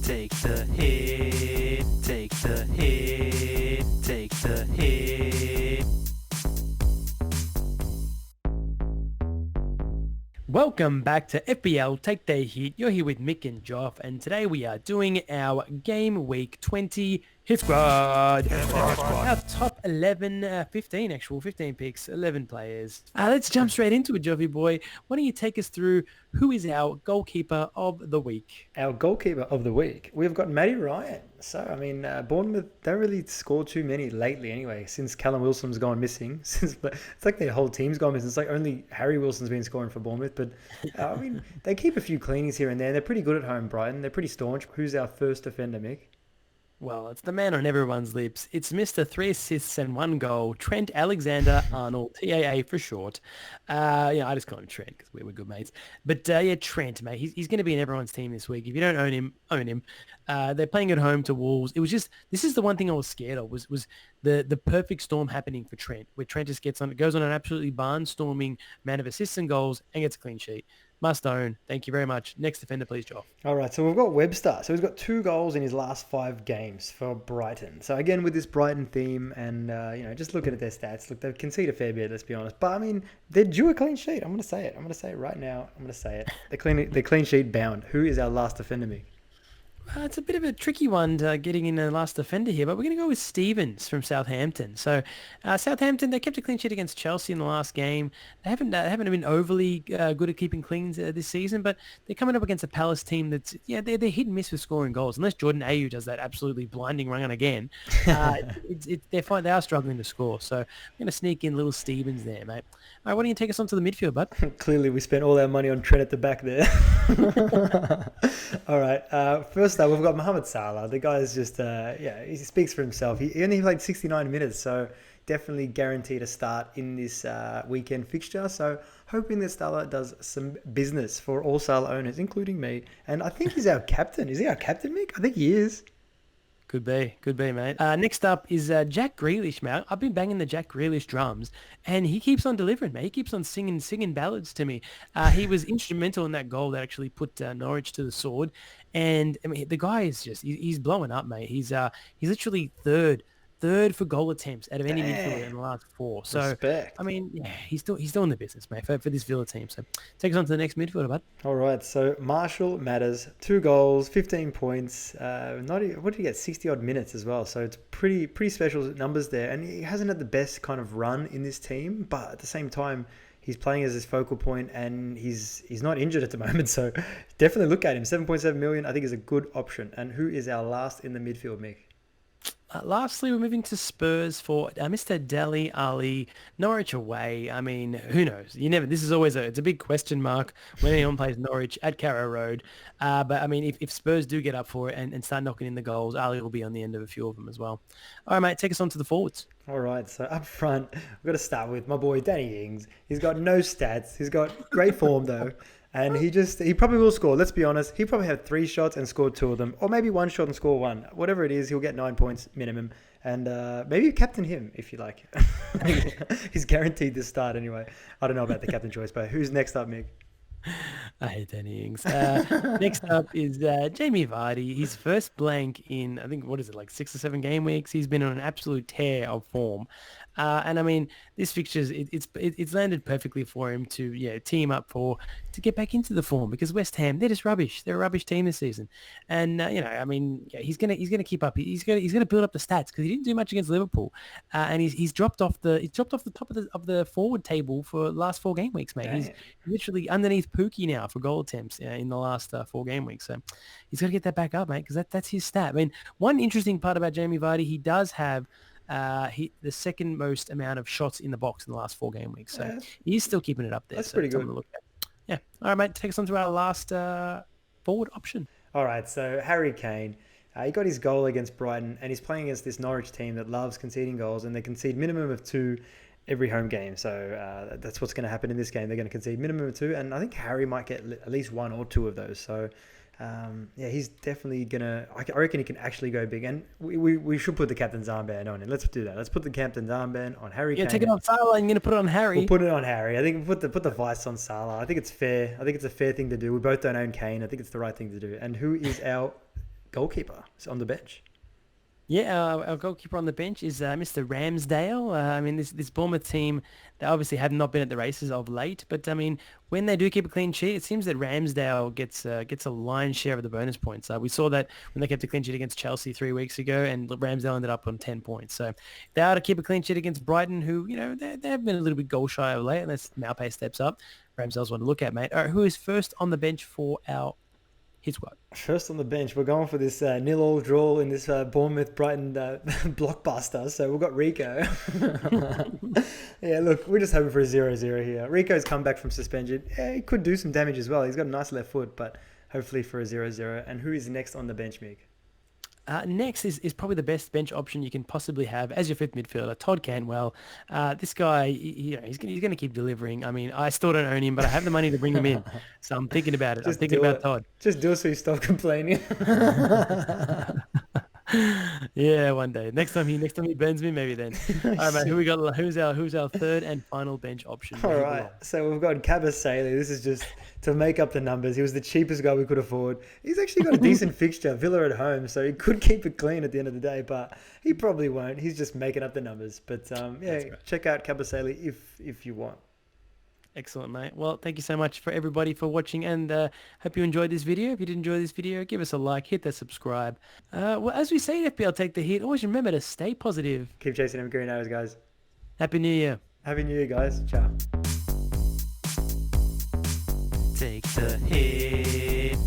take the hit, take the hit, take the hit. Welcome back to FPL Take the Hit. You're here with Mick and Joff, and today we are doing our Game Week 20 HitSquad. Our top 11, 15 picks, 11 players. Let's jump straight into it, Joffy boy. Why don't you take us through who is our goalkeeper of the week? Our goalkeeper of the week, we've got Matty Ryan. So, I mean, Bournemouth don't really score too many lately anyway, since Callum Wilson's gone missing. It's like their whole team's gone missing. It's like only Harry Wilson's been scoring for Bournemouth. But, I mean, they keep a few cleanies here and there. They're pretty good at home, Brighton. They're pretty staunch. Who's our first defender, Mick? Well, it's the man on everyone's lips. It's Mr. 3 assists and 1 goal, Trent Alexander-Arnold, TAA for short. I just call him Trent because we're good mates. But Trent, mate, he's going to be in everyone's team this week. If you don't own him, own him. They're playing at home to Wolves. It was just, this is the one thing I was scared of, was the perfect storm happening for Trent, where Trent just goes on an absolutely barnstorming amount of assists and goals and gets a clean sheet. Must own. Thank you very much. Next defender, please, Joff. All right, so we've got Webster. So he's got 2 goals in his last 5 games for Brighton. So again, with this Brighton theme and, just looking at their stats, look, they concede a fair bit, let's be honest. But, I mean, they're due a clean sheet. I'm going to say it. I'm going to say it right now. I'm going to say it. They're clean sheet bound. Who is our last defender, Mick? It's a bit of a tricky one getting in the last defender here, but we're going to go with Stevens from Southampton. So Southampton, they kept a clean sheet against Chelsea in the last game. They haven't been overly good at keeping cleans this season, but they're coming up against a Palace team that's, they're hit and miss with scoring goals. Unless Jordan Ayew does that absolutely blinding run again, they're fine. They are struggling to score. So I'm going to sneak in little Stevens there, mate. All right, why don't you take us on to the midfield, bud? Clearly, we spent all our money on Trent at the back there. All right, first up, we've got Mohamed Salah. The guy is just, he speaks for himself. He only played 69 minutes, so definitely guaranteed a start in this weekend fixture. So hoping that Salah does some business for all Salah owners, including me. And I think he's our captain. Is he our captain, Mick? I think he is. Could be, mate. Next up is Jack Grealish, mate. I've been banging the Jack Grealish drums, and he keeps on delivering, mate. He keeps on singing ballads to me. He was instrumental in that goal that actually put Norwich to the sword. And, I mean, the guy is just, he's blowing up, mate. He's literally third for goal attempts out of any midfielder in the last 4. So, respect. I mean, he's doing the business, mate, for this Villa team. So, take us on to the next midfielder, bud. All right, so Marshall Matters, 2 goals, 15 points. What did he get? 60-odd minutes as well. So, it's pretty special numbers there. And he hasn't had the best kind of run in this team, but at the same time, he's playing as his focal point and he's not injured at the moment. So, definitely look at him. 7.7 million, I think, is a good option. And who is our last in the midfield, Mick? Lastly, we're moving to Spurs for Mr. Dele Alli, Norwich away. I mean, who knows? This is always it's a big question mark when anyone plays Norwich at Carrow Road. But I mean, if Spurs do get up for it and start knocking in the goals, Ali will be on the end of a few of them as well. All right, mate, take us on to the forwards. All right, so up front, we've got to start with my boy Danny Ings. He's got no stats. He's got great form though. And he probably will score. Let's be honest. He probably had 3 shots and scored 2 of them. Or maybe 1 shot and score 1. Whatever it is, he'll get 9 points minimum. And maybe captain him if you like. He's guaranteed to start anyway. I don't know about the captain choice, but who's next up, Mick? I hate Danny Ings. Next up is Jamie Vardy. His first blank in, I think, 6 or 7 game weeks. He's been on an absolute tear of form. And I mean, this fixture, it's landed perfectly for him to team up to get back into the form, because West Ham, they're just rubbish. They're a rubbish team this season. And he's gonna keep up. He's gonna build up the stats, because he didn't do much against Liverpool, and he's dropped off the top of the forward table for the last 4 game weeks, mate. Damn. He's literally underneath Pookie now for goal attempts in the last 4 game weeks. So he's got to get that back up, mate, because that's his stat. I mean, one interesting part about Jamie Vardy, he does have the second most amount of shots in the box in the last 4 game weeks. So he's still keeping it up there. That's pretty good. Look at. Yeah. All right, mate. Take us on to our last forward option. All right. So Harry Kane, he got his goal against Brighton, and he's playing against this Norwich team that loves conceding goals, and they concede minimum of 2 every home game. So that's what's going to happen in this game. They're going to concede minimum of 2, and I think Harry might get at least 1 or 2 of those. So he's definitely gonna. I reckon he can actually go big, and we should put the captain's armband on him. Let's do that. Let's put the captain's armband on Harry. Yeah, take it off Salah, and you're gonna put it on Harry. We'll put it on Harry. I think we'll put the vice on Salah. I think it's fair. I think it's a fair thing to do. We both don't own Kane. I think it's the right thing to do. And who is our goalkeeper is on the bench. Yeah, our goalkeeper on the bench is Mr. Ramsdale. I mean, this Bournemouth team, they obviously have not been at the races of late, but I mean, when they do keep a clean sheet, it seems that Ramsdale gets a lion's share of the bonus points. We saw that when they kept a clean sheet against Chelsea 3 weeks ago, and Ramsdale ended up on 10 points. So if they are to keep a clean sheet against Brighton, who they have been a little bit goal shy of late, unless Maupay steps up. Ramsdale's one to look at, mate. All right, who is first on the bench for our HitSquad? First on the bench, we're going for this nil-all draw in this Bournemouth-Brighton blockbuster. So we've got Rico. Yeah, look, we're just hoping for a 0-0 here. Rico's come back from suspension. Yeah, he could do some damage as well. He's got a nice left foot, but hopefully for a 0-0. And who is next on the bench, Mick? Next is probably the best bench option you can possibly have as your fifth midfielder, Todd Cantwell. This guy, he's going to keep delivering. I mean, I still don't own him, but I have the money to bring him in, so I'm thinking about it. I'm thinking about Todd. Just do it so you stop complaining. Yeah, one day. Next time he bends me, maybe then. All right, mate. Who we got? Who's our third and final bench option? All right. So we've got Captaincy. This is just to make up the numbers. He was the cheapest guy we could afford. He's actually got a decent fixture, Villa at home, so he could keep it clean at the end of the day, but he probably won't. He's just making up the numbers. But yeah, check out Captaincy if you want. Excellent, mate. Well, thank you so much for everybody for watching, and hope you enjoyed this video. If you did enjoy this video, give us a like, hit that subscribe. Well, as we say at FPL Take the Hit, always remember to stay positive. Keep chasing them green arrows, guys. Happy New Year. Happy New Year, guys. Ciao. Take the hit.